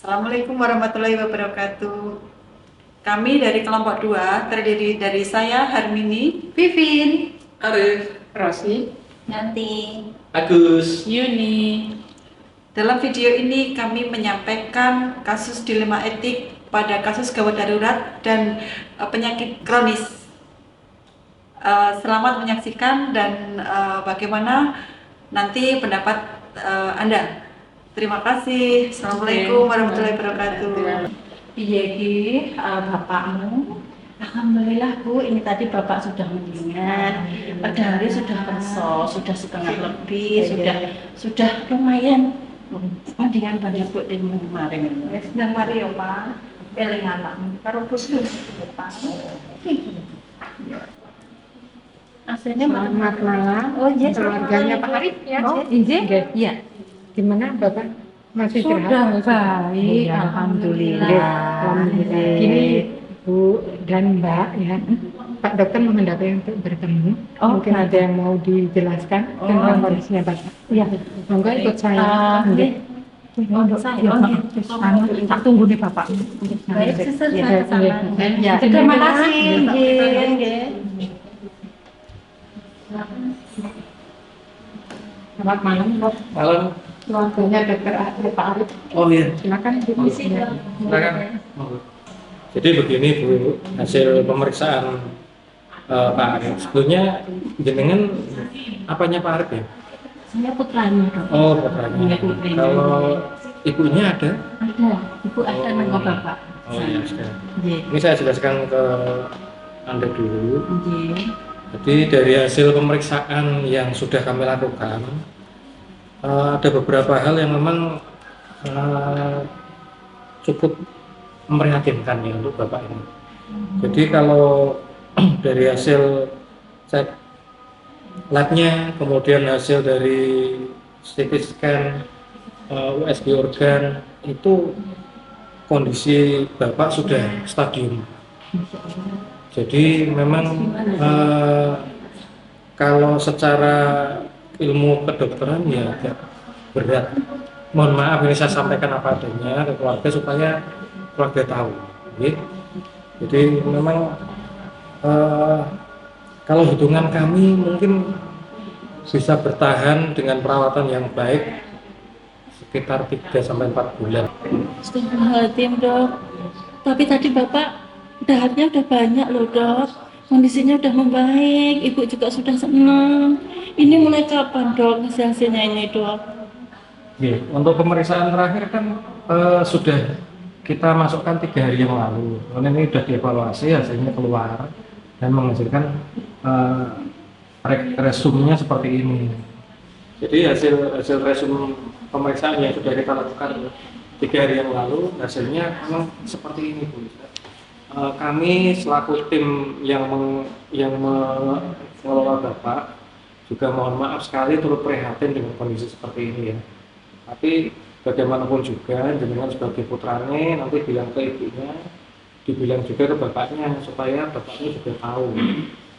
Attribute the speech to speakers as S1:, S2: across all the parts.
S1: Assalamualaikum warahmatullahi wabarakatuh. Kami dari kelompok 2 terdiri dari saya Harmini,
S2: Vivin,
S3: Arif,
S2: Rosi,
S4: Nanti
S3: Agus,
S2: Yuni.
S1: dalam video ini kami menyampaikan kasus dilema etik pada kasus gawat darurat dan penyakit kronis. Selamat menyaksikan dan bagaimana nanti pendapat Anda. Terima kasih. Assalamualaikum warahmatullahi wabarakatuh.
S2: Iya ki, bapakmu. Alhamdulillah Bu, ini tadi bapak sudah mendingan. Pada hari sudah kerso, sudah setengah lebih, sudah lumayan mendingan banyak Bu di kemarin.
S4: sedang mari ya Pak, eling anak karo bosku depan.
S2: Aslinya
S5: Selamat malam.
S4: Oh iya,
S5: Keluarganya Pak Arif ya.
S4: Oh,
S5: Iya.
S2: Iya.
S5: Gimana Bapak? Masih
S2: Sudah
S5: sehat?
S2: baik,
S5: Iya.
S2: alhamdulillah.
S5: Alhamdulillah. Gini Bu dan Mbak ya. Pak dokter menghendaki untuk bertemu.
S2: Oh,
S5: Mungkin ada yang mau dijelaskan tentang kondisinya Bapak.
S2: Iya.
S5: Monggo ikut saya.
S2: Nggih. Tak tunggu nih bapak.
S4: baik suster
S5: Iya,
S4: sama.
S2: Ya,
S4: Terima kasih.
S2: Nggih.
S5: Selamat malam Dok.
S3: malam.
S5: Keluarganya dokter Pak Arif.
S3: Oh iya,
S5: Silakan Bu.
S3: silakan. Jadi begini Bu, hasil pemeriksaan Pak Arif. Sebelumnya jenengan apanya Pak Arif ya?
S2: Saya putranya dok.
S3: Oh, putranya.
S2: Iya, putranya.
S3: Kalau ibunya ada?
S2: Ada, ibu ada nama bapak.
S3: Oh iya, sudah.
S2: Nggih.
S3: Ini saya jelaskan ke Anda dulu.
S2: Nggih.
S3: Jadi dari hasil pemeriksaan yang sudah kami lakukan, ada beberapa hal yang memang cukup memprihatinkan ya untuk Bapak ini. Jadi kalau dari hasil cek labnya, kemudian hasil dari CT scan, USG organ, itu kondisi Bapak sudah stadium. Jadi memang kalau secara ilmu kedokteran ya agak berat. Mohon maaf ini saya sampaikan apa adanya ke keluarga supaya keluarga tahu. Gitu. Jadi memang kalau hitungan kami mungkin bisa bertahan dengan perawatan yang baik sekitar 3-4 bulan.
S2: Astagfirullahaladzim dok. Tapi tadi bapak dahatnya udah banyak loh dok. Kondisinya udah membaik, ibu juga sudah senang. Ini mulai kapan dok hasilnya ini dok?
S3: Oke, untuk pemeriksaan terakhir kan sudah kita masukkan 3 hari yang lalu. Kemudian ini sudah dievaluasi, hasilnya keluar dan menghasilkan resumnya seperti ini. Jadi hasil resum pemeriksaan yang sudah kita lakukan 3 hari yang lalu, hasilnya memang seperti ini Bu. Kami selaku tim yang mengelola Bapak juga mohon maaf sekali turut prihatin dengan kondisi seperti ini ya. Tapi bagaimanapun juga jenengan sebagai putranya nanti bilang ke ibunya, dibilang juga ke bapaknya supaya bapaknya juga tahu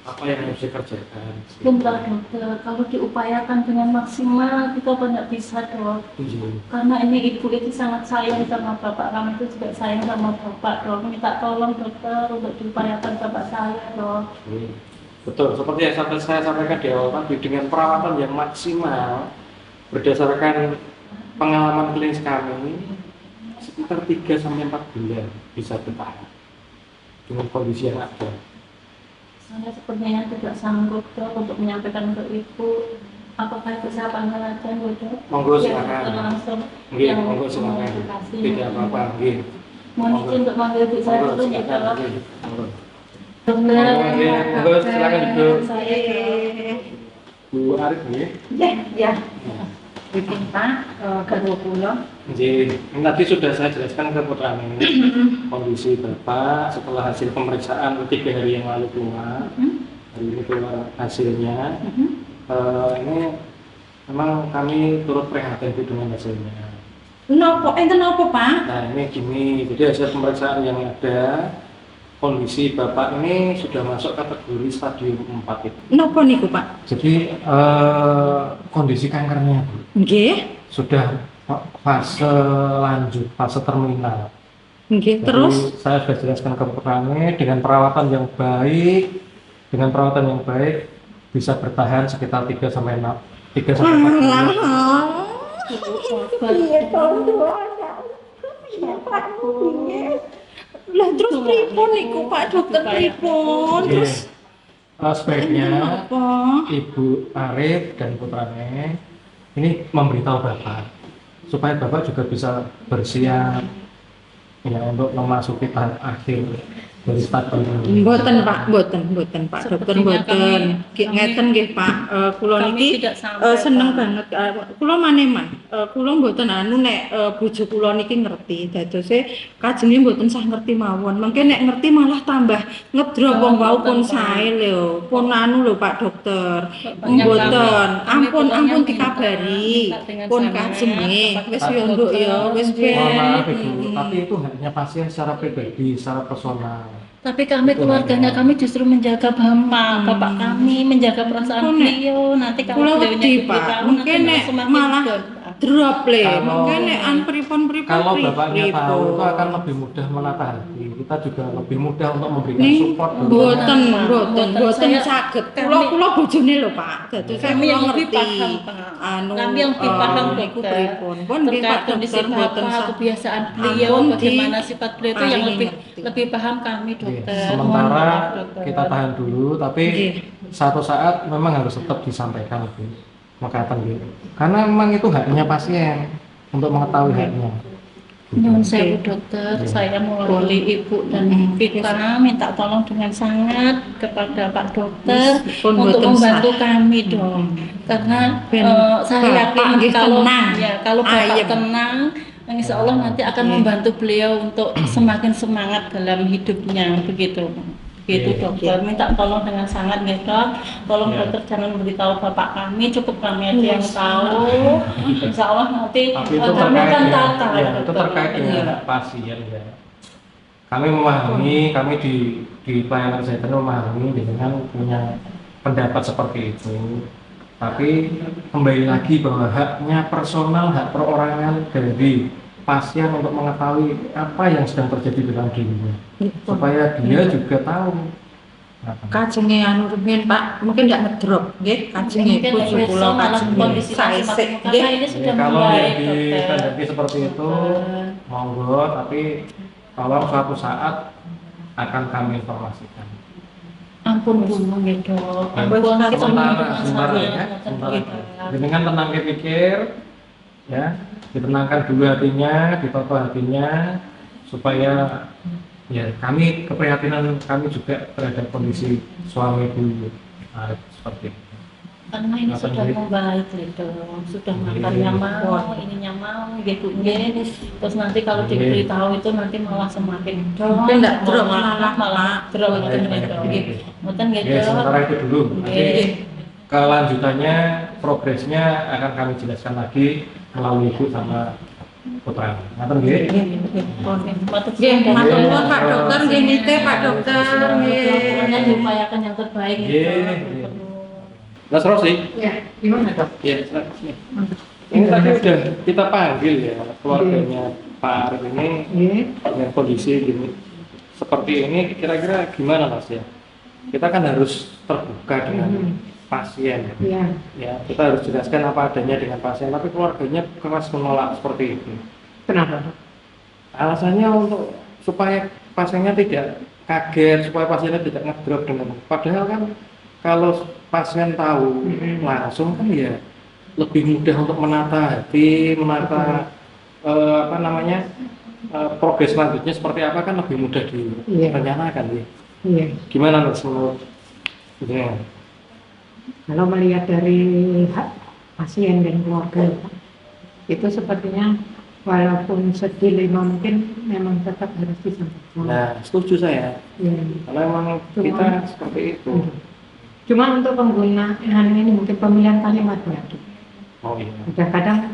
S3: apa yang harus dikerjakan.
S2: Bentar dokter, kalau diupayakan dengan maksimal kita banyak bisa dok. Karena ini ibu itu sangat sayang sama bapak, kami itu juga sayang sama bapak dok. Minta tolong dokter untuk diupayakan bapak saya dok.
S3: Betul, seperti yang saya sampaikan di awal tadi, dengan perawatan yang maksimal berdasarkan pengalaman klinis kami sekitar 3-4 bulan bisa bertahan dengan kondisi yang ada.
S2: Saya sepertinya tidak sanggup dok untuk menyampaikan untuk ibu. Apakah itu saya panggil aja dok?
S3: Monggo
S2: Ya,
S3: silakan.
S2: langsung.
S3: Nggih,
S2: yang
S3: monggo silakan.
S2: komunikasi.
S3: Tidak apa-apa, nggih.
S2: Mohon izin untuk manggil ibu saya
S3: Monggo
S2: dulu ya
S3: silakan.
S2: dok.
S3: Nggih, monggo.
S2: Dokter,
S3: Monggo silakan Ibu.
S2: saya
S3: Bu Arif nggih.
S4: Ya. Bikin Pak, kedua pulau.
S3: Nggih, ini tadi sudah saya jelaskan ke putra ini kondisi Bapak setelah hasil pemeriksaan 3 hari yang lalu keluar. Hari ini keluar hasilnya. Ini memang kami turut prihatin dengan hasilnya.
S4: Nopo, nopo Pak?
S3: Nah ini gini, jadi hasil pemeriksaan yang ada kondisi Bapak ini sudah masuk kategori stadium 4 itu.
S4: Nopo niku Pak?
S3: Jadi kondisi kankernya Bu,
S4: Nggih.
S3: sudah fase lanjut, fase terminal.
S2: Nggih,
S3: Jadi
S2: terus
S3: saya sudah jelaskan ke putrane dengan perawatan yang baik bisa bertahan sekitar 3 sampai 6 3 sampai 4 bulan.
S2: Iya, lah terus pripun niku Pak Dokter pripun?
S3: Oke.
S2: Terus
S3: Sebaiknya
S2: apa?
S3: Ibu Arif dan putranya ini memberitahu Bapak supaya Bapak juga bisa bersiap ya untuk memasuki tahap akhir dari stadium ini.
S2: Mboten Pak, mboten Pak Dokter,
S4: Sepertinya
S2: mboten.
S4: kami-
S2: Ngeten nggih Pak, kula
S4: kami
S2: niki
S4: tidak sampai,
S2: seneng
S4: Pak.
S2: banget. Kula maneman, kula mboten anu nek bojo kula niki ngerti. Dadose kajenge mboten sah ngerti mawon. Mengke nek ngerti malah tambah ngedrop wong wau pun sae lho. Pun anu lho Pak Dokter.
S4: Banyak
S2: Mboten,
S4: kami
S2: ampun
S4: pokoknya
S2: dikabari.
S4: minta dengan
S2: Pun
S4: sangat
S2: kajenge
S4: kepada
S2: wis
S4: Pak
S2: yo nduk ya, wis
S4: Dokter.
S3: Mohon maaf
S2: ben.
S3: Ibu, tapi itu hanya pasien secara pribadi, secara personal.
S4: Tapi kami
S3: Itu
S4: keluarganya
S3: hanya-
S4: kami justru menjaga bapak kami, menjaga perasaan
S2: Kok nek
S4: beliau. Nanti kalau
S2: kula
S4: beliaunya
S2: wedi Pak,
S4: diberitahu
S2: mungkin
S4: nanti
S2: nek
S4: semakin
S2: malah
S4: down.
S2: drop le,
S3: Kalau-
S2: mungkin nek an pripun-pripun
S3: Kalau Bapaknya tahu
S2: pripun.
S3: itu akan lebih mudah menata hati. Kita juga lebih mudah untuk memberikan
S2: Nih,
S3: support.
S2: Mboten,
S4: Mboten,
S2: mboten
S4: saya-
S2: saged.
S4: kami-
S2: Kula bojone lho Pak. Dadi saya
S4: Kami yang lebih
S2: ngerti.
S4: paham, Pak.
S2: Anu,
S4: Kami yang lebih paham,
S2: niku
S4: Dokter.
S2: pripun. Pun nggih
S4: Terkait
S2: Pak
S4: kondisi
S2: Dokter mboten
S4: bapak,
S2: saged.
S4: kebiasaan beliau,
S2: Ampun,
S4: bagaimana sifat beliau itu yang
S2: paling
S4: lebih
S2: ngerti.
S4: lebih paham kami,
S3: Oke,
S4: Dokter. Mohon
S3: sementara
S4: maaf, Dokter.
S3: kita tahan dulu, tapi
S2: Nggih.
S3: satu saat memang harus tetap disampaikan Bu. Makatan gitu. Karena memang itu haknya pasien untuk mengetahui haknya.
S4: Nyuwun sewu Dokter,
S3: Iya.
S4: saya mewakili Ibu dan kita minta tolong dengan sangat kepada Pak Dokter
S2: Pun
S4: untuk
S2: mboten
S4: membantu
S2: sah.
S4: kami dong. Karena
S2: Ben
S4: saya
S2: Bapak
S4: yakin
S2: nggih
S4: kalau
S2: tenang.
S4: kalau Bapak
S2: Ayem.
S4: tenang, Insya Allah nanti akan
S2: Nggih.
S4: membantu beliau untuk semakin semangat dalam hidupnya begitu. Begitu
S3: Iya.
S4: Dokter, minta tolong dengan sangat ya Dok. Tolong
S3: Iya.
S4: Dokter jangan memberitahu Bapak kami, cukup kami aja yang tahu. Insya Allah nanti
S3: Tapi itu
S4: kami
S3: terkait
S4: akan
S3: dengan,
S4: tata.
S3: ya, itu
S4: Dokter.
S3: terkait dengan
S4: Iya.
S3: hak pasien ya. Kami memahami, kami di pelayanan kesehatan memahami dengan punya pendapat seperti itu. Tapi kembali lagi bahwa haknya personal, hak perorangan dari pasien untuk mengetahui apa yang sedang terjadi dalam dirinya, supaya dia juga tahu.
S2: Kajenge anu rumiyin Pak, mungkin ndak ngedrop nggih kajenge
S4: Mungkin
S2: bojo
S4: besok
S2: kula
S4: malah
S2: kajenge
S4: kondisi
S2: sae
S4: semakin
S2: sik
S4: karena
S2: nggih.
S4: ini sudah
S3: Kalau
S4: membaik
S3: di
S4: Dokter.
S3: kondisi seperti itu, monggo, tapi tolong suatu saat akan kami informasikan.
S4: Ampun dulu ya Dok.
S2: Ampun,
S4: Ampun kita
S3: Sebentar
S4: mohon
S3: ya,
S4: maaf.
S3: sebentar.
S4: Gitu.
S3: Dengan tenang pikir, ya, ditenangkan dulu hatinya, ditoto hatinya, supaya ya kami keprihatinan kami juga terhadap kondisi suami Bu Arif seperti itu.
S4: Karena ini
S3: Apa
S4: sudah
S3: nih?
S4: membaik gitu, sudah
S3: Iya.
S4: makannya mau, ininya mau, gitu nggih. Terus nanti kalau
S3: Iya.
S4: diberitahu itu nanti malah semakin down,
S2: Mungkin ndak drop
S4: malah
S2: malah,
S4: drop
S3: Baik,
S4: gitu.
S3: baik, baik.
S4: Mboten
S3: Ya,
S4: gitu.
S3: sementara itu dulu. Nanti
S4: Nggih.
S3: kelanjutannya, progresnya akan kami jelaskan lagi melalui Ibu sama Putra. Ngaten nggih?
S2: Nggih, matur nuwun Pak Dokter, nggih nitih Pak Dokter nggih.
S4: Pokoknya diupayakan yang terbaik
S3: Nggih,
S4: gitu.
S3: nggih. Mas Rosi,
S5: Ya, gimana dok?
S3: ya, sini. Ini tadi udah kita panggil ya keluarganya Pak Arif ini
S5: Iya.
S3: dengan kondisi gini seperti ini, kira-kira gimana Mas ya? Kita kan harus terbuka dengan pasien ya.
S5: Iya.
S3: Ya, kita harus jelaskan apa adanya dengan pasien, tapi keluarganya keras menolak seperti itu.
S5: Kenapa?
S3: Alasannya untuk supaya pasiennya tidak kaget, supaya pasiennya tidak ngedrop dengan. Padahal kan kalau pasien tahu langsung kan ya lebih mudah untuk menata hati, menata apa namanya progres selanjutnya seperti apa kan lebih mudah
S5: Iya.
S3: direncanakan ya.
S5: Iya.
S3: Gimana Mas menurut ya.
S5: Kalau melihat dari hak pasien dan keluarga, itu sepertinya walaupun sedilema mungkin memang tetap harus disampaikan.
S3: Nah, setuju saya.
S5: Iya.
S3: Karena memang kita seperti itu.
S5: Cuma untuk penggunaan ini mungkin pemilihan kalimat ya.
S3: Oh iya.
S5: Kadang-kadang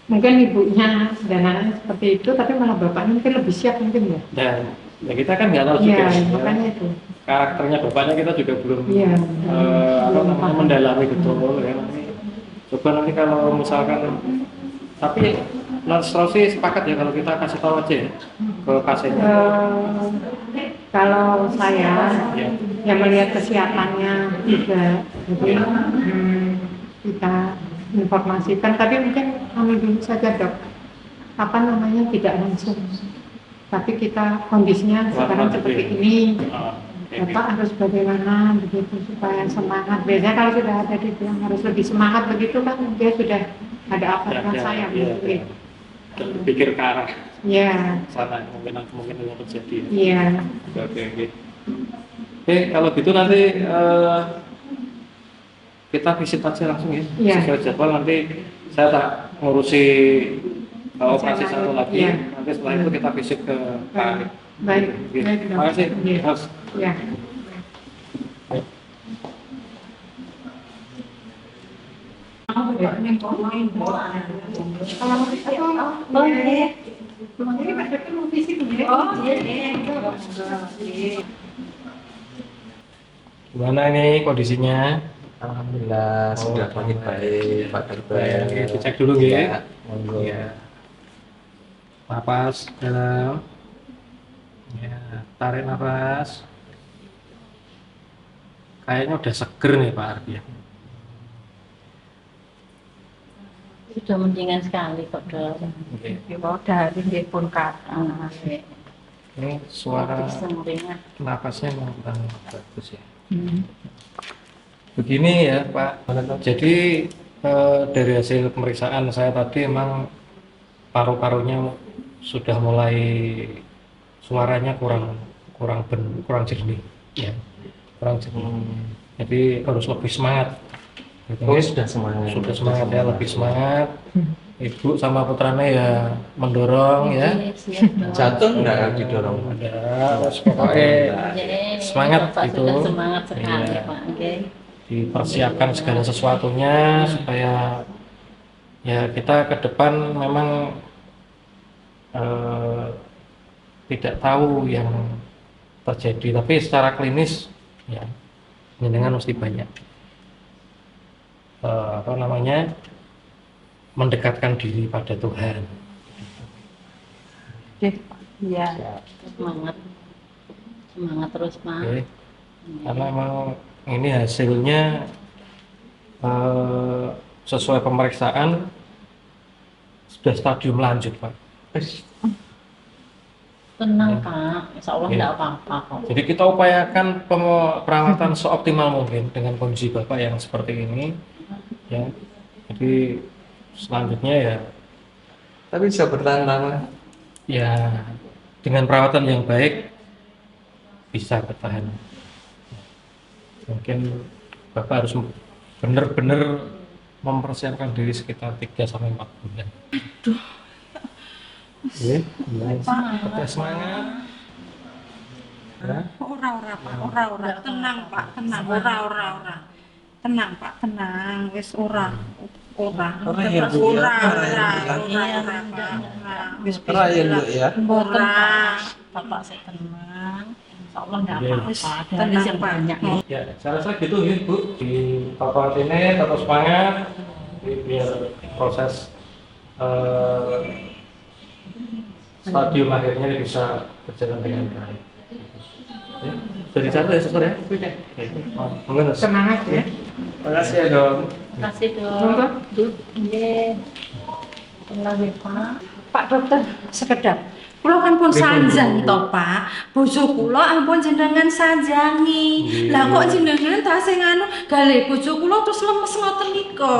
S5: mungkin ibunya dan anaknya seperti itu, tapi malah bapaknya mungkin lebih siap mungkin ya.
S3: Dan ya kita kan nggak tahu juga
S5: Iya,
S3: ya,
S5: makanya itu.
S3: karakternya bapaknya kita juga belum
S5: Iya.
S3: apa namanya mendalami betul ya. Nanti, coba nanti kalau misalkan Tapi Sulawesi sepakat ya kalau kita kasih tahu aja ya ke pasiennya.
S5: Kalau saya
S3: Ya.
S5: yang melihat kesehatannya juga, jadi kita informasikan. Tapi mungkin kami dulu saja dok, apa namanya tidak langsung. Tapi kita kondisinya sekarang seperti ini. Bapak harus bagaimana begitu supaya semangat. Biasanya kalau sudah ada dibilang harus lebih semangat begitu kan dia sudah ada apa dengan saya mungkin.
S3: Berpikir ke arah
S5: Ya,
S3: sana kemungkinan yang terjadi.
S5: iya.
S3: Oke. Oke, kalau gitu nanti kita visit aja langsung ya.
S5: Iya.
S3: Sesuai jadwal nanti saya tak ngurusi operasi satu lagi.
S5: Iya.
S3: Nanti setelah itu kita visit ke Pak Arif.
S5: Baik,
S3: Oke.
S5: baik, dok.
S3: Terima kasih.
S5: Iya.
S3: Mas.
S5: Ya. Oh iya. Ini Pak Dokter mau visit ya? Oh iya.
S3: Gimana ini kondisinya?
S6: Alhamdulillah sudah makin baik Pak Dokter.
S3: Baik, dicek dulu ya.
S6: Ya, monggo.
S3: Iya. Napas dalam. Ya, tarik nafas. Kayaknya udah seger nih Pak Arif ya.
S4: Sudah mendingan sekali kok dok.
S3: Oke.
S5: Mau dari dia pun kata.
S3: Ini suara
S4: Semuanya.
S3: nafasnya memang bagus ya. Begini ya Pak, jadi dari hasil pemeriksaan saya tadi emang paru-parunya sudah mulai suaranya kurang jernih ya, kurang jernih. Jadi harus lebih semangat.
S6: Oh sudah semangat.
S3: Sudah semangat ya, lebih semangat. Ibu sama putranya ya mendorong ya.
S4: Oke, siap, Dok.
S6: Jatuh enggak didorong?
S3: Ada, pokoknya
S4: Oke,
S3: semangat
S4: Bapak
S3: gitu.
S4: Sudah semangat sekali
S3: Iya.
S4: Pak. Oke.
S3: Dipersiapkan segala sesuatunya supaya ya kita ke depan memang tidak tahu yang terjadi, tapi secara klinis ya jenengan mesti banyak mendekatkan diri pada Tuhan.
S5: Iya.
S4: Semangat. Semangat terus Pak.
S3: Oke. Karena memang ini hasilnya sesuai pemeriksaan sudah stadium lanjut Pak.
S4: Tenang
S3: Ya.
S4: Pak, insya Allah
S3: Ya.
S4: tidak apa-apa kok.
S3: Jadi kita upayakan perawatan seoptimal mungkin dengan kondisi Bapak yang seperti ini ya. Jadi selanjutnya ya
S6: Tapi bisa bertahan lama.
S3: ya dengan perawatan yang baik bisa bertahan. Mungkin Bapak harus benar-benar mempersiapkan diri sekitar 3 sampai 4 bulan. Oke, tetap semangat. Ya.
S7: Ora Pak, ora. Tenang Pak, tenang. Ora. Tenang Pak, tenang. Wis ora. Ora.
S6: Ora ya, Bu, ya. Ora ya, Bu, ya.
S7: Ora Pak. Wis
S6: Ora ya, Bu, ya.
S4: Mboten
S7: Ora.
S4: Pak, Bapak saya tenang. Insya Allah tidak
S3: Oke.
S4: apa-apa. Dari
S7: Tenang,
S4: yang
S7: Pak.
S4: banyak.
S3: Ya, saya rasa gitu ya Bu. Di total ini tetap semangat biar proses stadium akhirnya bisa berjalan dengan baik. Ya, sudah dicatat ya suster ya?
S5: Sudah.
S3: Oke. Monggo, Mas.
S5: Semangat ya.
S3: Terima kasih ya dong.
S4: Terima kasih
S5: Monggo.
S4: dok. Duk, iya. Tenang ya Pak.
S7: Pak Dokter, sekedap. Kula kan pun sanjang to, Pak. Bojo kula ampun jenengan sanjangi. Lah kok jenengan tasih nganu gale bojo kula terus lemes ngoten nika.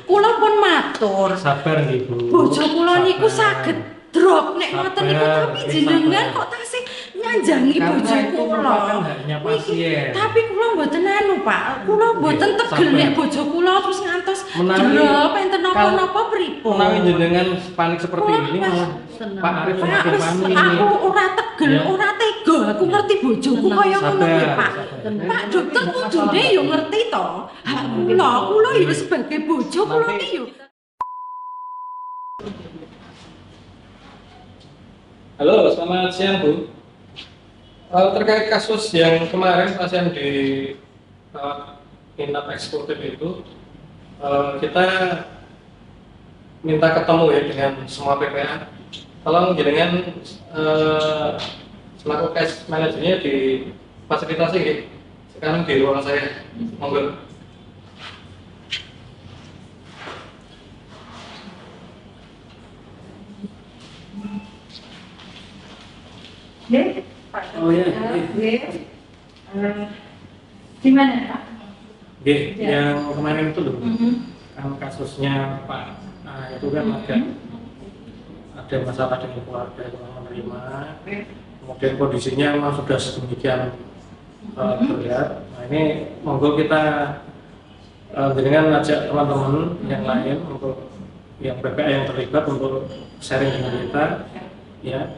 S7: Kula pun matur.
S3: Sabar nih Bu.
S7: Bojo kula niku saged drop nek ngoten niku
S3: Sabar,
S7: tapi
S3: ini
S7: jenengan
S3: sabar.
S7: kok tasih nyanjangi
S3: Karena
S7: bojo
S3: itu
S7: kula.
S3: merupakan haknya
S7: Niki,
S3: pasien.
S7: tapi kula mboten anu, Pak. Kula mboten
S3: Iya,
S7: tegel
S3: sabar.
S7: nek bojo kula terus ngantos
S3: Menawi-
S7: drop enten napa-napa pripun.
S3: Menawi jenengan panik seperti ini malah Pak Arif
S7: Pak,
S3: semakin
S7: wis
S3: panik.
S7: aku ora tegel,
S3: Ya.
S7: ora tega. Aku ngerti bojoku kaya ngono kuwi,
S3: Sabar,
S7: Pak.
S3: sabar.
S7: Pak Dokter kudune yo ngerti to. Hak kula yo sebagai bojo kula
S3: Nanti-
S7: ki yo.
S3: Halo, selamat siang Bu. Terkait kasus yang kemarin pasien di inap eksekutif itu, kita minta ketemu ya dengan semua PPA. Tolong jenengan selaku case manajernya difasilitasi ya. Sekarang di ruang saya, monggo. Oh ya,
S7: Gimana Pak?
S3: yang kemarin itu loh, kan kasusnya Pak, nah itu kan ada masalah dengan keluarga yang menerima, kemudian kondisinya memang sudah sedemikian berat. Nah ini monggo kita dengan ajak teman-teman yang lain untuk yang PPA yang terlibat untuk sharing dengan kita, ya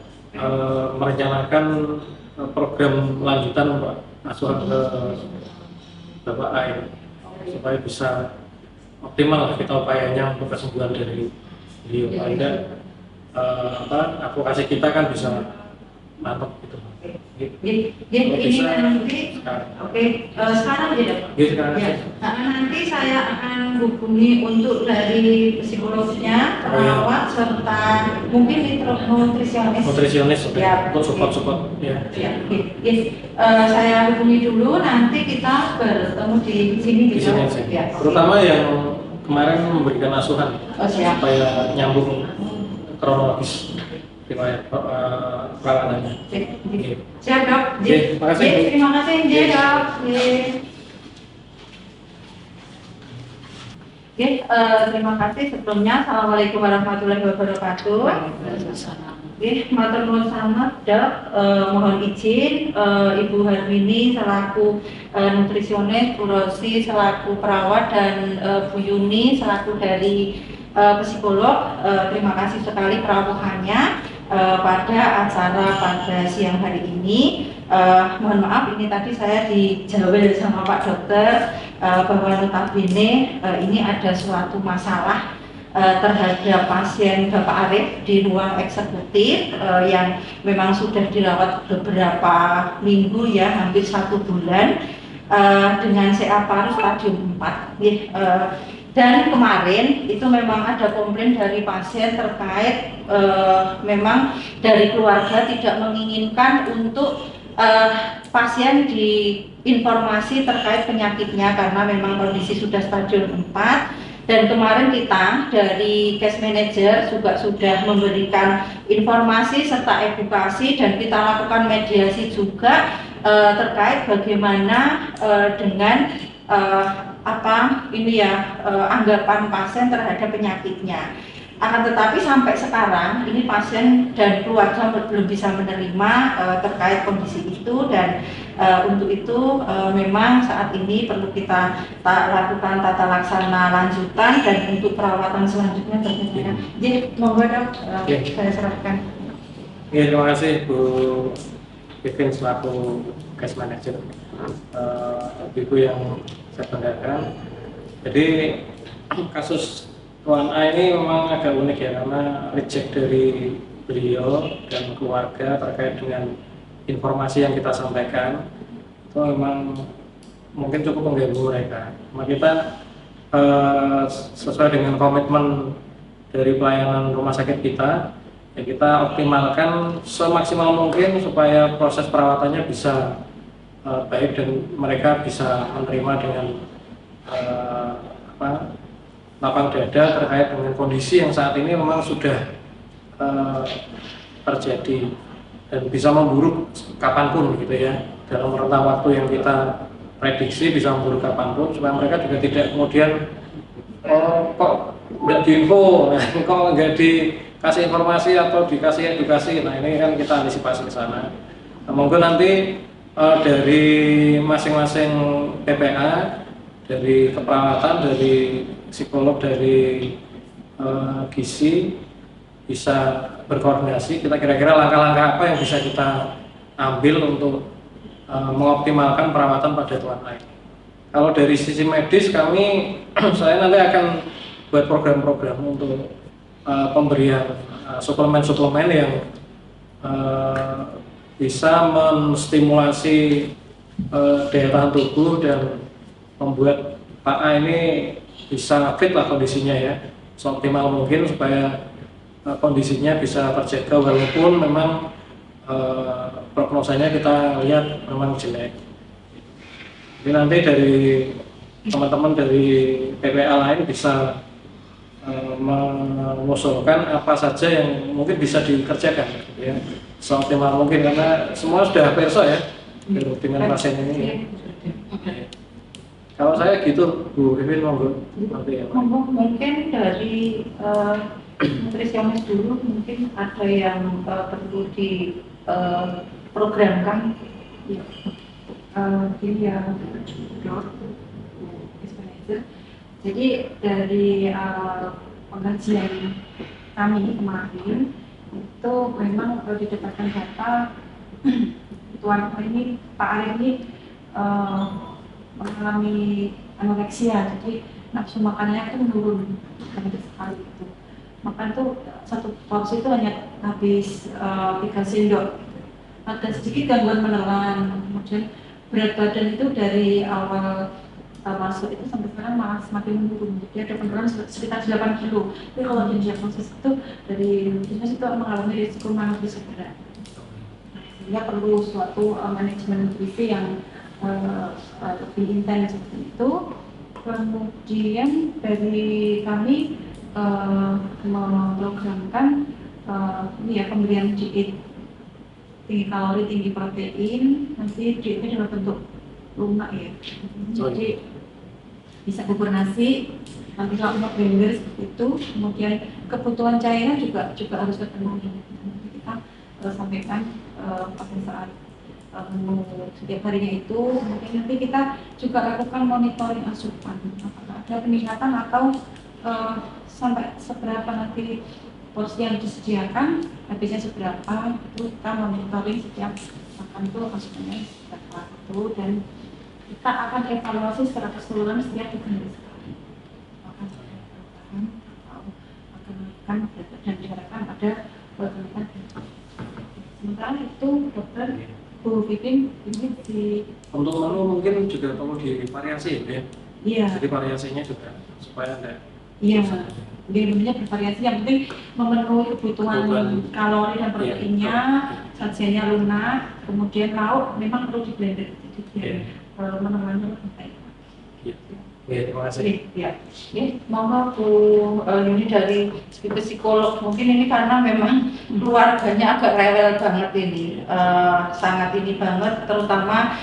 S3: merencanakan program lanjutan Pak asuhan ke Bapak A ini, supaya bisa optimal kita upayanya untuk kesembuhan dari beliau. Paling tidak advokasi kita kan bisa mantap gitu.
S7: Ini nanti, sekarang aja dok.
S3: Sekarang
S7: Ya, nanti saya akan hubungi untuk dari psikolognya, perawat serta mungkin nutrisionis.
S3: Ya, untuk support ya.
S7: Saya hubungi dulu, nanti kita bertemu di sini
S3: Di sini aja.
S7: Ya.
S3: Terutama yang kemarin memberikan asuhan supaya nyambung kronologis riwayat perawatannya.
S7: Siap dok.
S3: Terima kasih.
S7: Terima kasih dok. Terima kasih sebelumnya. Assalamualaikum warahmatullahi wabarakatuh. Matur nuwun sanget dok. Mohon izin Ibu Harmini selaku nutrisionis, Bu Rosi selaku perawat, dan Bu Yuni selaku dari psikolog. Terima kasih sekali kerawuhannya pada acara pada siang hari ini. Mohon maaf ini tadi saya dijawel sama Pak Dokter bahwa notabene ini ada suatu masalah terhadap pasien Bapak Arif di ruang eksekutif yang memang sudah dirawat beberapa minggu ya, hampir 1 bulan dengan CA paru stadium 4. Dan kemarin itu memang ada komplain dari pasien terkait memang dari keluarga tidak menginginkan untuk pasien diinformasi terkait penyakitnya karena memang kondisi sudah stadium 4. Dan kemarin kita dari case manager juga sudah memberikan informasi serta edukasi, dan kita lakukan mediasi juga terkait bagaimana dengan anggapan pasien terhadap penyakitnya. Akan tetapi sampai sekarang ini pasien dan keluarga belum bisa menerima terkait kondisi itu, dan untuk itu memang saat ini perlu kita lakukan tata laksana lanjutan dan untuk perawatan selanjutnya bagaimana. Jadi monggo dok, saya serahkan.
S3: Terima kasih Bu Kevin selaku case manager. Ibu yang saya banggakan. Jadi kasus Tuan A ini memang agak unik ya, karena reject dari beliau dan keluarga terkait dengan informasi yang kita sampaikan itu memang mungkin cukup mengganggu mereka. Nah, kita sesuai dengan komitmen dari pelayanan rumah sakit kita, ya kita optimalkan semaksimal mungkin supaya proses perawatannya bisa baik dan mereka bisa menerima dengan lapang dada terkait dengan kondisi yang saat ini memang sudah terjadi dan bisa memburuk kapanpun gitu ya, dalam rentang waktu yang kita prediksi bisa memburuk kapanpun, supaya mereka juga tidak kemudian kok nggak diinfo, kok nggak dikasih informasi atau dikasih edukasi. Nah ini kan kita antisipasi ke sana. Nah, monggo nanti dari masing-masing PPA, dari keperawatan, dari psikolog, dari gizi bisa berkoordinasi. Kita kira-kira langkah-langkah apa yang bisa kita ambil untuk mengoptimalkan perawatan pada tuan A. Kalau dari sisi medis saya nanti akan buat program-program untuk pemberian suplemen-suplemen yang bisa menstimulasi daya tahan tubuh dan membuat Pak A ini bisa fit lah kondisinya ya. seoptimal mungkin supaya kondisinya bisa terjaga walaupun memang prognosanya kita lihat memang jelek. Jadi nanti dari teman-teman dari PPA lain bisa mengusulkan apa saja yang mungkin bisa dikerjakan ya seoptimal mungkin karena semua sudah perso ya dengan pasien ini ya. Kalau saya gitu Bu Ewin monggo nanti ya.
S2: Mungkin dari nutrisionis dulu mungkin ada yang perlu diprogramkan gini ya Dok. Jadi dari pengkajian kami kemarin itu memang didapatkan data Tuan ini Pak Arif ini mengalami anoreksia, jadi nafsu makannya itu menurun sekali itu. Makan tuh satu porsi itu hanya habis 3 sendok. Agak sedikit gangguan penelan, kemudian berat badan itu dari awal masuk itu sampai sekarang malah semakin menurun, jadi ada penurunan sekitar 8 kilo. Tapi kalau diagnosis itu dari nutrisionis itu mengalami risiko malnutrisi berat, sehingga perlu suatu manajemen nutrisi yang lebih intens seperti itu. Kemudian dari kami memprogramkan ini ya pemberian diet tinggi kalori, tinggi protein, nanti dietnya dalam bentuk lunak ya. Jadi bisa bubur nasi, nanti kalau mau blender seperti itu, kemudian kebutuhan cairan juga harus terpenuhi. Nanti kita sampaikan pada saat setiap harinya itu, mungkin nanti kita juga lakukan monitoring asupan, apakah ada peningkatan atau sampai seberapa nanti porsi yang disediakan, habisnya seberapa, itu kita monitoring setiap makan itu asupannya berapa itu, dan kita akan evaluasi secara keseluruhan setiap 3 hari sekali. Akan perubahan atau akan menaikkan dan diharapkan ada kenaikan. Sementara itu dokter Bu Vivin ini
S3: untuk menu mungkin juga perlu divariasi ya.
S2: Iya.
S3: Jadi variasinya juga supaya ada.
S2: Iya. Jadi menunya bervariasi, yang penting memenuhi kebutuhan kalori dan proteinnya, sajiannya lunak, kemudian lauk memang perlu di blender. Jadi menemukannya lebih baik.
S3: Terima kasih.
S2: Ya, monggo Bu Yuni dari psikolog. Mungkin ini karena memang keluarganya agak rewel banget ini, sangat ini banget, terutama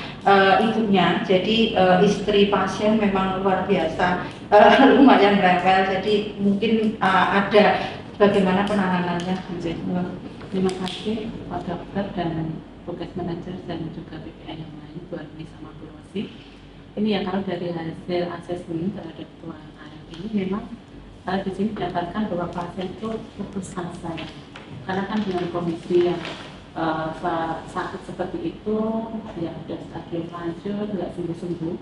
S2: ibunya. Jadi istri pasien memang luar biasa, lumayan rewel. Jadi mungkin ada bagaimana penanganannya.
S4: Terima kasih Pak Dokter dan tugas manajer dan juga BPA yang lain, Bu Arni sama Bu Rosi. Ini ya, kalau dari hasil asesmen terhadap Tuan Arif ini memang di sini didapatkan bahwa pasien itu putus asa ya. Karena kan dengan kondisi yang sakit seperti itu, ya sudah stadium lanjut, nggak sembuh-sembuh,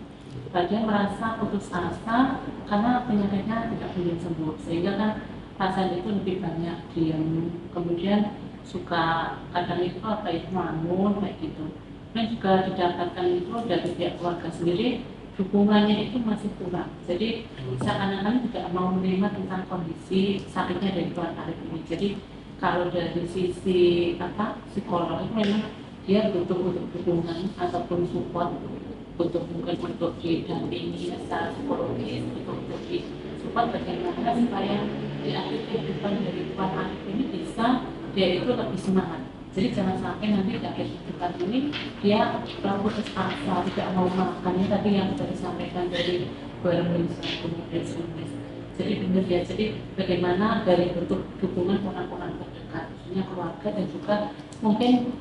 S4: dia merasa putus asa karena penyakitnya tidak kunjung sembuh, sehingga kan pasien itu lebih banyak diam, kemudian suka kadang itu ngelamun kayak gitu. Dan juga didapatkan itu dari pihak keluarga sendiri, dukungannya itu masih kurang. Jadi seakan-akan tidak mau menerima tentang kondisi sakitnya dari Tuan Arif ini. Jadi kalau dari sisi psikolog itu memang dia butuh dukungan ataupun support, butuh mungkin untuk didampingi secara psikologis, untuk support bagaimana supaya di akhir kehidupan dari Tuan Arif ini bisa dia itu lebih semangat. Jadi jangan sampai nanti di akhir kehidupan ini dia putus asa, tidak mau makannya tadi yang sudah disampaikan dari Barmelis kemudian Sumris. Jadi benar ya, jadi bagaimana dari bentuk dukungan orang-orang terdekat, khususnya keluarga, dan juga mungkin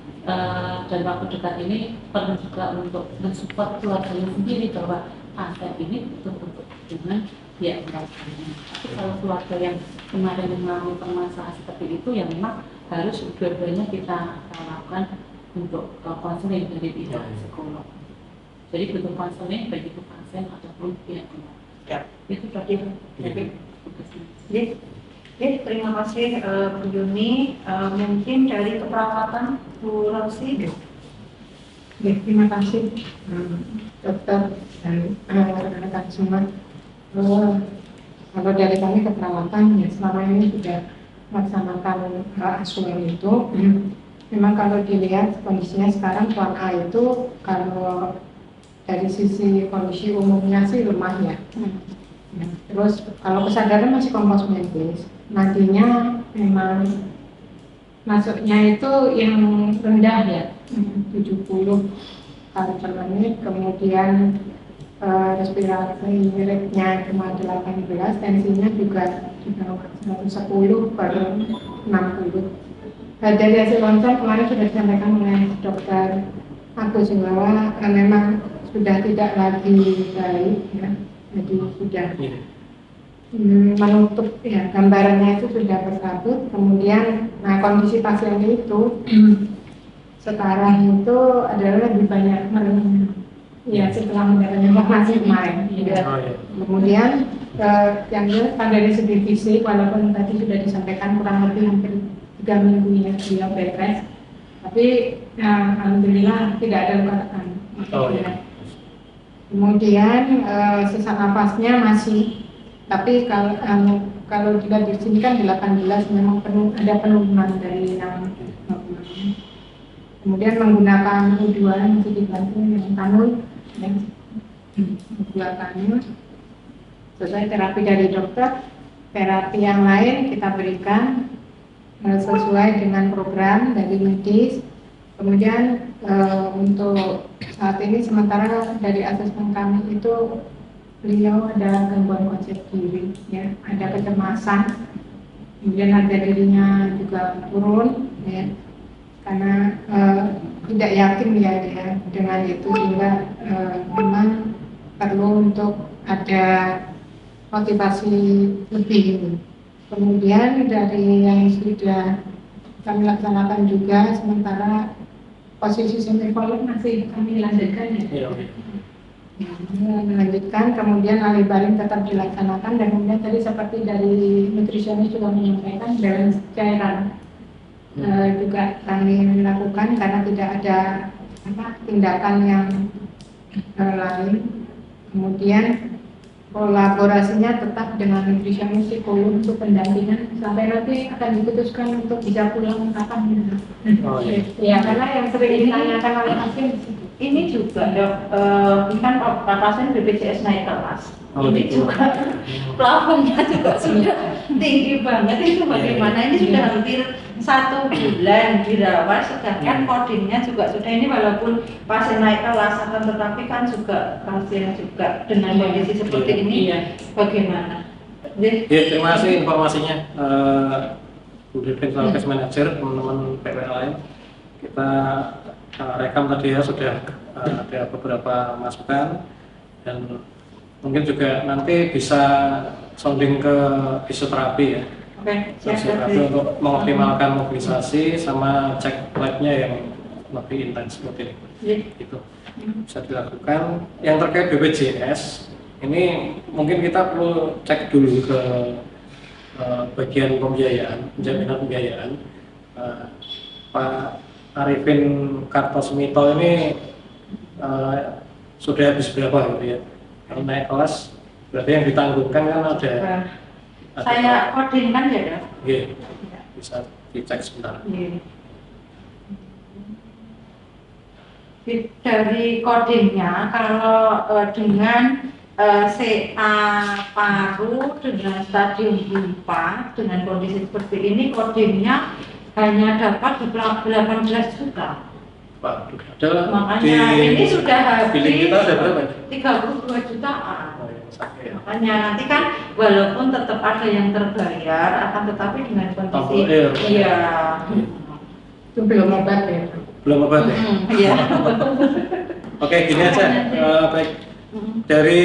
S4: dalam waktu dekat ini perlu juga untuk mensupport keluarganya sendiri bahwa pasien ini butuh untuk dukungan pihak keluarganya. Tapi kalau keluarga yang kemarin mengalami permasalahan seperti itu, ya memang harus dua-duanya kita lakukan untuk konseling dari pihak psikolog. Jadi bentuk konseling baik itu pasien ataupun pihak keluarga.
S2: Ya.
S4: Itu tadi.
S2: Terima kasih Bu Yuni. Mungkin dari keperawatan Bu Rosi.
S5: Terima kasih dokter dan rekan-rekan semua. Kalau dari kami keperawatan ya selama ini sudah melaksanakan asuhan itu, memang kalau dilihat kondisinya sekarang tuan A itu kalau dari sisi kondisi umumnya sih lemah ya. Ya, terus kalau kesadaran masih kompos mentis, nantinya memang masuknya itu yang rendah ya, 70 kali per menit, kemudian respirasi rate-nya cuma 18, tensinya juga 110 per 60. Dari hasil ronsen kemarin sudah disampaikan oleh dokter Agus bahwa memang sudah tidak lagi baik ya, jadi sudah menutup ya, gambarannya itu sudah berkabut. Kemudian nah kondisi pasien itu sekarang itu adalah lebih banyak ya setelah mendapat informasi kemarin ya. Kemudian yang jelas dari segi fisik, walaupun tadi sudah disampaikan kurang lebih hampir 3 minggu ya dia beres, tapi alhamdulillah tidak ada luka tekan. Kemudian sesak nafasnya masih, tapi kalau dilihat di sini kan 18 memang ada penurunan dari yang normal. Kemudian menggunakan U2 masih dibantu yang kanul ya, U2 kanul sesuai terapi dari dokter. Terapi yang lain kita berikan sesuai dengan program dari medis. Kemudian untuk saat ini sementara dari asesmen kami itu beliau ada gangguan konsep diri ya, ada kecemasan, kemudian harga dirinya juga turun ya, karena tidak yakin ya dia dengan itu, sehingga memang perlu untuk ada motivasi lebih ini. Kemudian dari yang sudah kami laksanakan juga sementara posisi semikolon masih kami lanjutkan ya. Melanjutkan, kemudian alibaling tetap dilaksanakan, dan kemudian tadi seperti dari nutrisionis juga menyampaikan balance cairan juga kami lakukan karena tidak ada tindakan yang lain. Kemudian kolaborasinya tetap dengan nutrisionis psikolog untuk pendampingan sampai nanti akan diputuskan untuk bisa pulang kapan. Ya, karena yang sering ditanyakan oleh pasien ini juga dok, kan Pak pasien BPJS naik kelas, ini juga plafonnya juga sudah tinggi banget, itu bagaimana? Ini sudah hampir 1 bulan dirawat, sedangkan kodingnya juga sudah ini, walaupun pasien naik kelas akan tetapi kan juga pasien juga dengan kondisi seperti ini bagaimana?
S3: Ya, terima kasih informasinya Bu Dirjen Case Manager, teman-teman PWLN. Kita rekam tadi ya, sudah ada beberapa masukan, dan mungkin juga nanti bisa sounding ke fisioterapi ya. Fisioterapi untuk mengoptimalkan mobilisasi sama cek labnya yang lebih intens seperti ini. Itu bisa dilakukan. Yang terkait BPJS ini mungkin kita perlu cek dulu ke bagian pembiayaan, jaminan pembiayaan. Pak Arifin Kartosmito ini sudah habis berapa gitu ya? Kalau naik kelas berarti yang ditanggungkan kan ada
S7: saya kodingkan ya dok?
S3: Iya, bisa dicek sebentar.
S7: Dari kodingnya kalau dengan CA paru dengan stadium 4 dengan kondisi seperti ini, kodingnya hanya dapat 18 juta.
S3: Pak, adalah
S7: makanya ini sudah habis
S3: billing kita ada berapa?
S7: 32 jutaan.
S3: Ya.
S7: Makanya nanti kan walaupun tetap ada yang terbayar, akan tetapi dengan kondisi iya.
S5: Itu belum obat ya?
S3: Belum obat ya?
S7: Iya.
S3: Oke, gini aja. Baik. Dari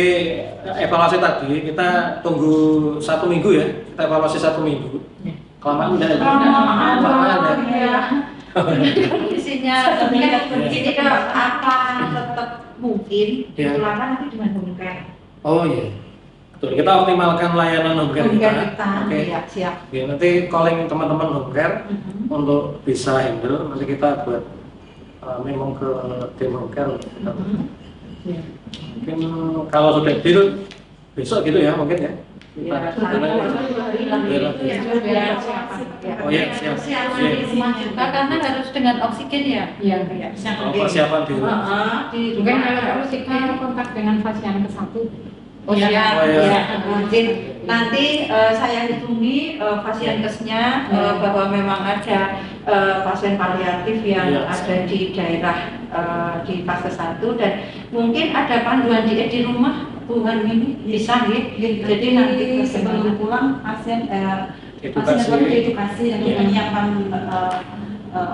S3: evaluasi tadi kita tunggu 1 minggu ya. Kita evaluasi 1 minggu. Kelamaan udah
S7: kelamaan ya. Kondisinya ini apa tetap mungkin diulangan nanti dengan home care.
S3: Oh iya, betul. Kita optimalkan layanan home care kita.
S7: Oke, siap.
S3: Oke, nanti calling teman-teman home care untuk bisa handle. Nanti kita buat memang ke tim home care. Mungkin kalau sudah deal besok gitu ya mungkin ya.
S2: Ya,
S3: Karena- Oh iya, siap.
S7: Persiapan
S3: Iya.
S7: di rumah juga karena harus dengan oksigen ya.
S5: Iya.
S3: Oh, persiapan di rumah.
S7: Di
S5: Mungkin
S7: rumah.
S5: kalau perlu kita kontak dengan pasien ke satu.
S7: Oh iya,
S3: Oh, iya.
S7: iya. Mungkin nanti saya hubungi Pasienkesnya bahwa memang ada pasien paliatif yang
S3: Iya.
S7: ada di daerah di fase 1 dan mungkin ada panduan diet di rumah Tuhan ini bisa ya. Jadi nanti sebelum pulang pasien
S3: Edukasi.
S1: perlu diedukasi dan
S3: Iya.
S1: menyiapkan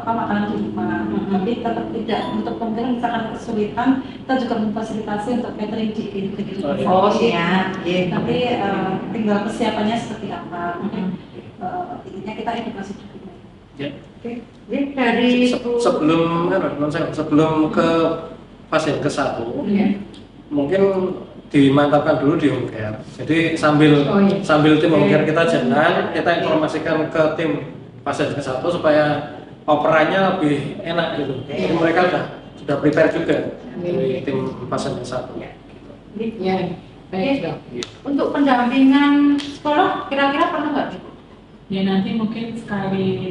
S1: makanan di rumah. Tapi tetap tidak untuk kemungkinan misalkan kesulitan kita juga memfasilitasi untuk catering di gedung.
S3: Oh, iya.
S7: Oh siap. Iya.
S1: Tapi tinggal persiapannya seperti apa. Intinya kita edukasi juga.
S3: Ya.
S7: Jadi dari
S3: Sebelum ke pasien ke satu, mungkin dimantapkan dulu di home care. Jadi sambil tim home care kita jalan, kita informasikan ke tim pasien ke satu supaya operannya lebih enak gitu. Jadi mereka sudah prepare juga dari tim pasien ke satu.
S5: Iya. Baik, Dok.
S7: untuk pendampingan psikolog kira-kira perlu nggak?
S4: Ya nanti mungkin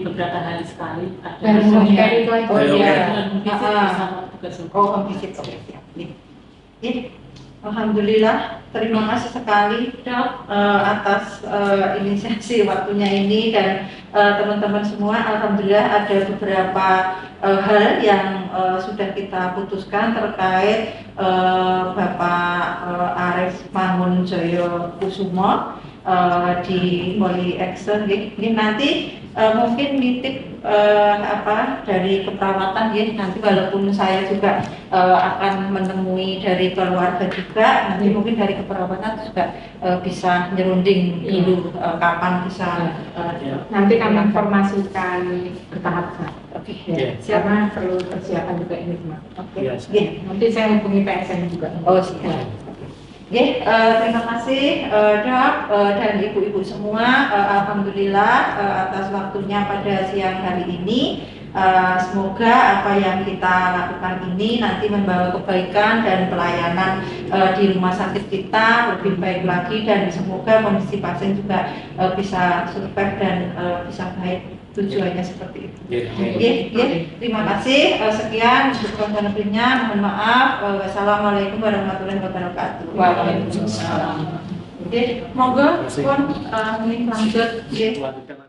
S4: beberapa hari sekali ada
S5: Dari home care itu aja.
S7: Oh iya.
S4: Mungkin sama tugas hukum.
S7: Oh, visit siap. Iya. Alhamdulillah, terima kasih sekali Dok atas inisiasi waktunya ini dan teman-teman semua. Alhamdulillah ada beberapa hal yang sudah kita putuskan terkait Bapak Aris Mangunjoyo Kusumo di Poli Excel. Ini nanti mungkin nitip dari keperawatan ya, nanti walaupun saya juga akan menemui dari keluarga juga, nanti mungkin dari keperawatan juga bisa nyerunding dulu kapan bisa
S5: Nanti kami informasikan bertahap.
S7: oke.
S3: Iya.
S5: Karena perlu persiapan juga ini semua.
S7: Oke.
S3: Iya.
S7: Iya.
S5: Nanti saya hubungi PSN juga.
S7: Oh siap. Oke, terima kasih Dok dan ibu-ibu semua. Alhamdulillah atas waktunya pada siang hari ini. Semoga apa yang kita lakukan ini nanti membawa kebaikan dan pelayanan di rumah sakit kita lebih baik lagi dan semoga kondisi pasien juga bisa survive dan bisa baik. Tujuannya seperti itu. Terima kasih. Sekian untuk konten lebihnya. Mohon maaf. Wassalamualaikum warahmatullahi wabarakatuh.
S5: Waalaikumsalam.
S7: Monggo, pun lanjut.
S3: Lanjutkan.